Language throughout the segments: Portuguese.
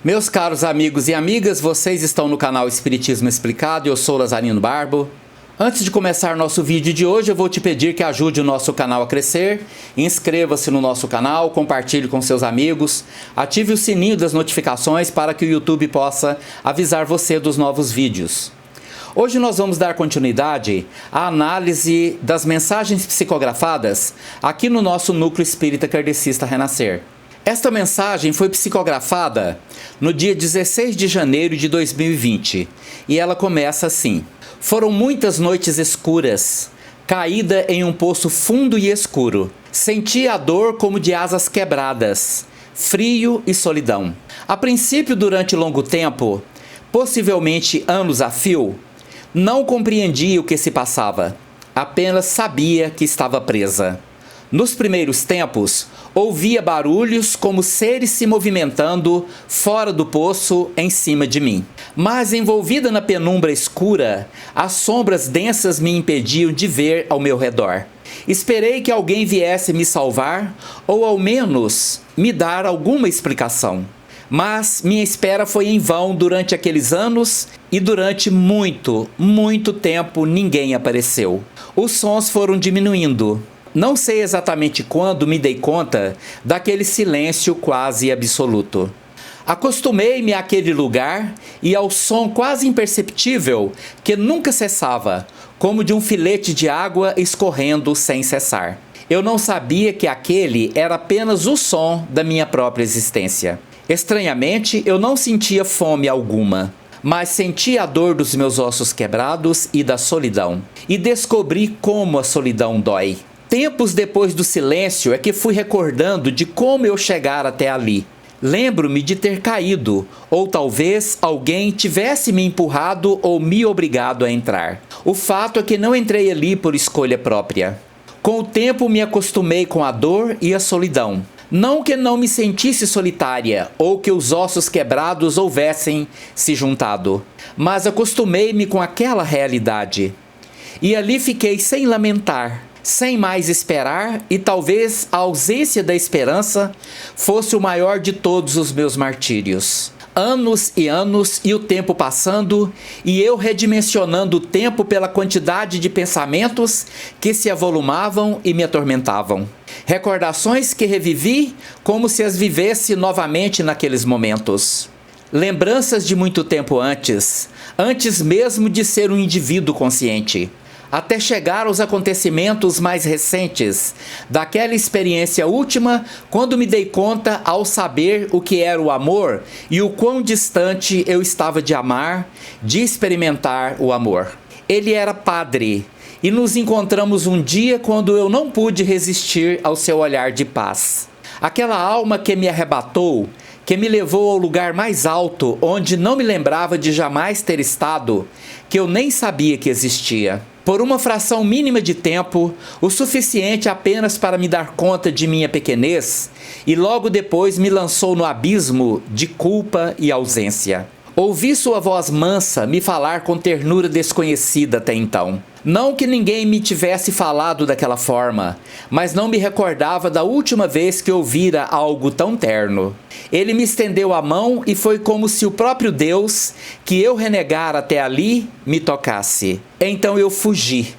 Meus caros amigos e amigas, vocês estão no canal Espiritismo Explicado e eu sou Lazarino Barbo. Antes de começar nosso vídeo de hoje, eu vou te pedir que ajude o nosso canal a crescer. Inscreva-se no nosso canal, compartilhe com seus amigos, ative o sininho das notificações para que o YouTube possa avisar você dos novos vídeos. Hoje nós vamos dar continuidade à análise das mensagens psicografadas aqui no nosso Núcleo Espírita Kardecista Renascer. Esta mensagem foi psicografada no dia 16 de janeiro de 2020 e ela começa assim: foram muitas noites escuras, caída em um poço fundo e escuro. Senti a dor como de asas quebradas, frio e solidão. A princípio, durante longo tempo, possivelmente anos a fio, não compreendia o que se passava, apenas sabia que estava presa. Nos primeiros tempos, ouvia barulhos como seres se movimentando fora do poço em cima de mim. Mas envolvida na penumbra escura, as sombras densas me impediam de ver ao meu redor. Esperei que alguém viesse me salvar ou ao menos me dar alguma explicação. Mas minha espera foi em vão durante aqueles anos e durante muito tempo ninguém apareceu. Os sons foram diminuindo. Não sei exatamente quando me dei conta daquele silêncio quase absoluto. Acostumei-me àquele lugar e ao som quase imperceptível que nunca cessava, como de um filete de água escorrendo sem cessar. Eu não sabia que aquele era apenas o som da minha própria existência. Estranhamente, eu não sentia fome alguma, mas sentia a dor dos meus ossos quebrados e da solidão. E descobri como a solidão dói. Tempos depois do silêncio é que fui recordando de como eu chegara até ali. Lembro-me de ter caído, ou talvez alguém tivesse me empurrado ou me obrigado a entrar. O fato é que não entrei ali por escolha própria. Com o tempo me acostumei com a dor e a solidão. Não que não me sentisse solitária, ou que os ossos quebrados houvessem se juntado, mas acostumei-me com aquela realidade. E ali fiquei sem lamentar, sem mais esperar, e talvez a ausência da esperança fosse o maior de todos os meus martírios. Anos e o tempo passando, e eu redimensionando o tempo pela quantidade de pensamentos que se avolumavam e me atormentavam. Recordações que revivi como se as vivesse novamente naqueles momentos. Lembranças de muito tempo antes mesmo de ser um indivíduo consciente. Até chegar aos acontecimentos mais recentes, daquela experiência última, quando me dei conta ao saber o que era o amor e o quão distante eu estava de amar, de experimentar o amor. Ele era padre e nos encontramos um dia quando eu não pude resistir ao seu olhar de paz. Aquela alma que me arrebatou, que me levou ao lugar mais alto, onde não me lembrava de jamais ter estado, que eu nem sabia que existia. Por uma fração mínima de tempo, o suficiente apenas para me dar conta de minha pequenez, e logo depois me lançou no abismo de culpa e ausência. Ouvi sua voz mansa me falar com ternura desconhecida até então. Não que ninguém me tivesse falado daquela forma, mas não me recordava da última vez que ouvira algo tão terno. Ele me estendeu a mão e foi como se o próprio Deus, que eu renegara até ali, me tocasse. Então eu fugi.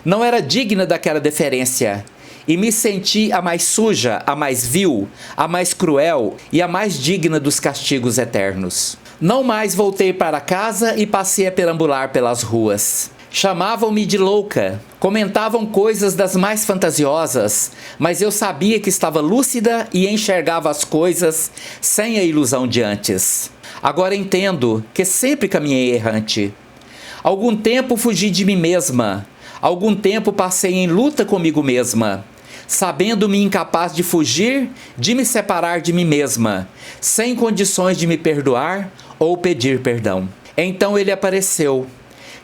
Não era digna daquela deferência. E me senti a mais suja, a mais vil, a mais cruel e a mais digna dos castigos eternos. Não mais voltei para casa e passei a perambular pelas ruas. Chamavam-me de louca, comentavam coisas das mais fantasiosas, mas eu sabia que estava lúcida e enxergava as coisas sem a ilusão de antes. Agora entendo que sempre caminhei errante. Algum tempo fugi de mim mesma, algum tempo passei em luta comigo mesma, sabendo-me incapaz de fugir, de me separar de mim mesma, sem condições de me perdoar ou pedir perdão. Então ele apareceu.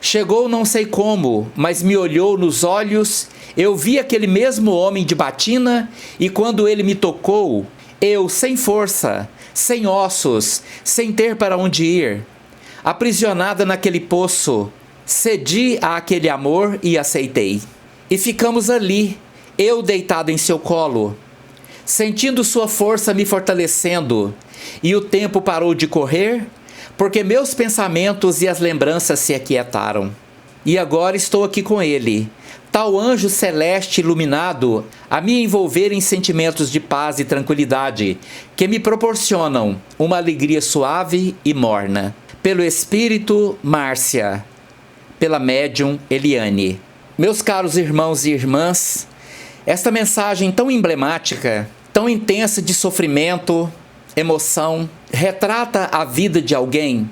Chegou não sei como, mas me olhou nos olhos, eu vi aquele mesmo homem de batina e quando ele me tocou, eu sem força, sem ossos, sem ter para onde ir, aprisionada naquele poço, cedi àquele amor e aceitei. E ficamos ali, eu deitado em seu colo, sentindo sua força me fortalecendo, e o tempo parou de correr, porque meus pensamentos e as lembranças se aquietaram. E agora estou aqui com ele, tal anjo celeste iluminado, a me envolver em sentimentos de paz e tranquilidade, que me proporcionam uma alegria suave e morna. Pelo Espírito, Márcia. Pela médium, Eliane. Meus caros irmãos e irmãs, esta mensagem tão emblemática, tão intensa de sofrimento, emoção, retrata a vida de alguém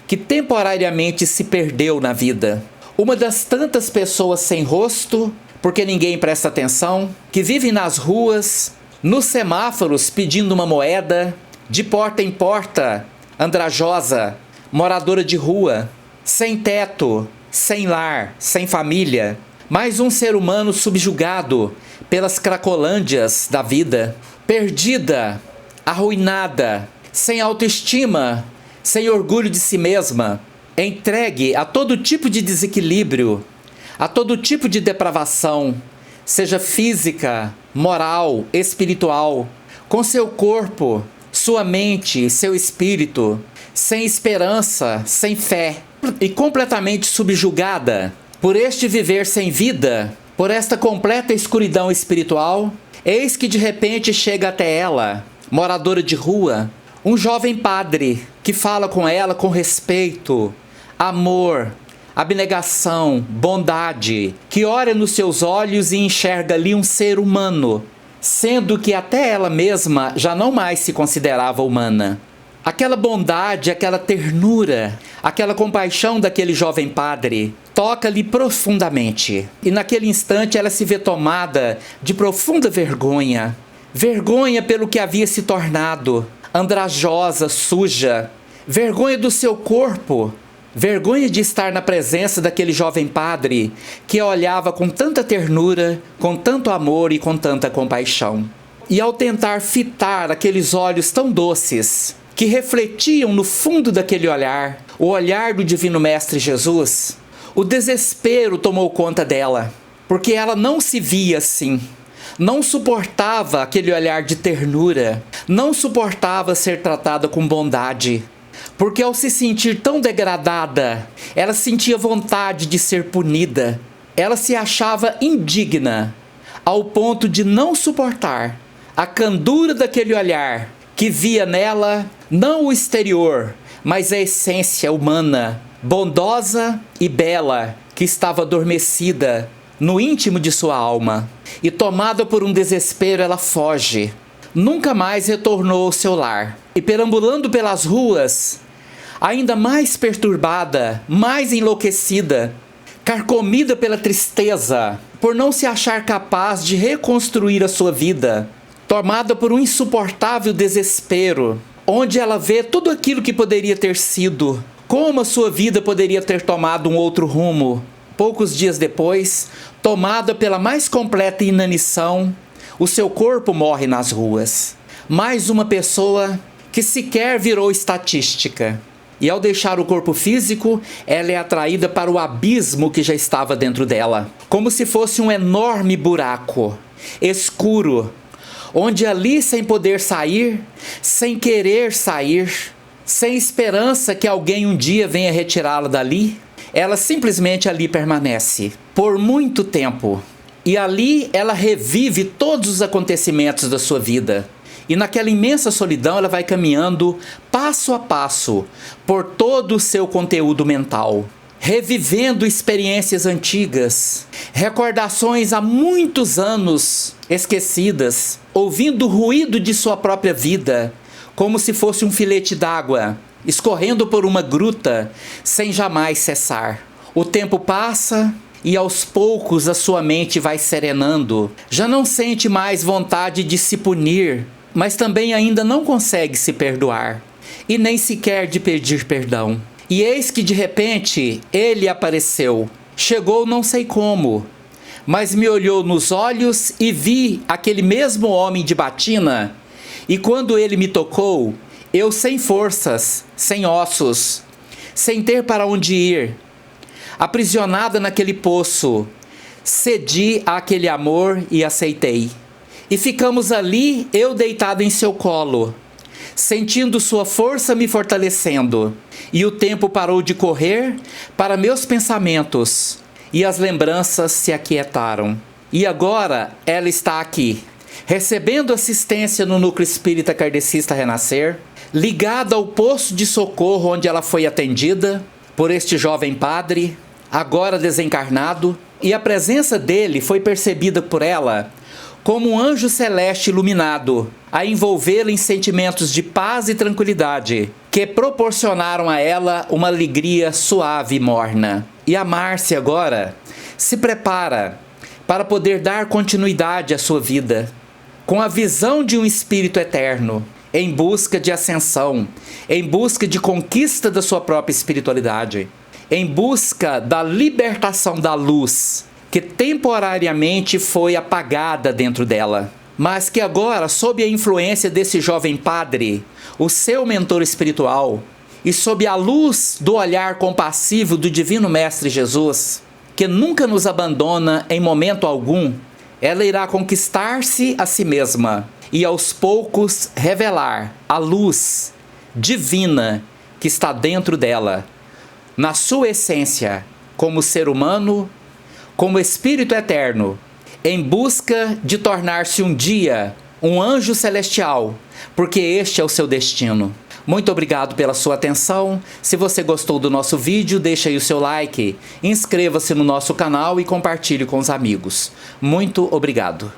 que temporariamente se perdeu na vida. Uma das tantas pessoas sem rosto, porque ninguém presta atenção, que vivem nas ruas, nos semáforos pedindo uma moeda, de porta em porta, andrajosa, moradora de rua, sem teto, sem lar, sem família, mais um ser humano subjugado pelas cracolândias da vida, perdida, arruinada, sem autoestima, sem orgulho de si mesma, entregue a todo tipo de desequilíbrio, a todo tipo de depravação, seja física, moral, espiritual, com seu corpo, sua mente, seu espírito, sem esperança, sem fé, e completamente subjugada por este viver sem vida, por esta completa escuridão espiritual. Eis que de repente chega até ela, moradora de rua, um jovem padre que fala com ela com respeito, amor, abnegação, bondade, que olha nos seus olhos e enxerga ali um ser humano, sendo que até ela mesma já não mais se considerava humana. Aquela bondade, aquela ternura, aquela compaixão daquele jovem padre toca-lhe profundamente. E naquele instante ela se vê tomada de profunda vergonha. Vergonha pelo que havia se tornado, andrajosa, suja. Vergonha do seu corpo. Vergonha de estar na presença daquele jovem padre que a olhava com tanta ternura, com tanto amor e com tanta compaixão. E ao tentar fitar aqueles olhos tão doces, que refletiam no fundo daquele olhar, o olhar do Divino Mestre Jesus, o desespero tomou conta dela, porque ela não se via assim, não suportava aquele olhar de ternura, não suportava ser tratada com bondade, porque ao se sentir tão degradada, ela sentia vontade de ser punida, ela se achava indigna, ao ponto de não suportar a candura daquele olhar, que via nela não o exterior, mas a essência humana, bondosa e bela, que estava adormecida no íntimo de sua alma. E tomada por um desespero, ela foge. Nunca mais retornou ao seu lar. E perambulando pelas ruas, ainda mais perturbada, mais enlouquecida, carcomida pela tristeza, por não se achar capaz de reconstruir a sua vida, tomada por um insuportável desespero, onde ela vê tudo aquilo que poderia ter sido, como a sua vida poderia ter tomado um outro rumo. Poucos dias depois, tomada pela mais completa inanição, o seu corpo morre nas ruas. Mais uma pessoa que sequer virou estatística. E ao deixar o corpo físico, ela é atraída para o abismo que já estava dentro dela, como se fosse um enorme buraco, escuro, onde ali, sem poder sair, sem querer sair, sem esperança que alguém um dia venha retirá-la dali, ela simplesmente ali permanece, por muito tempo. E ali ela revive todos os acontecimentos da sua vida. E naquela imensa solidão ela vai caminhando, passo a passo, por todo o seu conteúdo mental, revivendo experiências antigas, recordações há muitos anos esquecidas, ouvindo o ruído de sua própria vida, como se fosse um filete d'água, escorrendo por uma gruta, sem jamais cessar. O tempo passa e aos poucos a sua mente vai serenando. Já não sente mais vontade de se punir, mas também ainda não consegue se perdoar, e nem sequer de pedir perdão. E eis que de repente ele apareceu. Chegou não sei como, mas me olhou nos olhos e vi aquele mesmo homem de batina. E quando ele me tocou, eu sem forças, sem ossos, sem ter para onde ir, aprisionada naquele poço, cedi àquele amor e aceitei. E ficamos ali, eu deitado em seu colo, sentindo sua força me fortalecendo. E o tempo parou de correr para meus pensamentos, e as lembranças se aquietaram. E agora ela está aqui, recebendo assistência no Núcleo Espírita Kardecista Renascer, ligada ao posto de socorro onde ela foi atendida por este jovem padre, agora desencarnado, e a presença dele foi percebida por ela como um anjo celeste iluminado, a envolvê-la em sentimentos de paz e tranquilidade, que proporcionaram a ela uma alegria suave e morna. E a Márcia agora se prepara para poder dar continuidade à sua vida, com a visão de um espírito eterno, em busca de ascensão, em busca de conquista da sua própria espiritualidade, em busca da libertação da luz, que temporariamente foi apagada dentro dela, mas que agora, sob a influência desse jovem padre, o seu mentor espiritual, e sob a luz do olhar compassivo do Divino Mestre Jesus, que nunca nos abandona em momento algum, ela irá conquistar-se a si mesma e aos poucos revelar a luz divina que está dentro dela, na sua essência, como ser humano, como espírito eterno, em busca de tornar-se um dia um anjo celestial, porque este é o seu destino. Muito obrigado pela sua atenção. Se você gostou do nosso vídeo, deixa aí o seu like, inscreva-se no nosso canal e compartilhe com os amigos. Muito obrigado.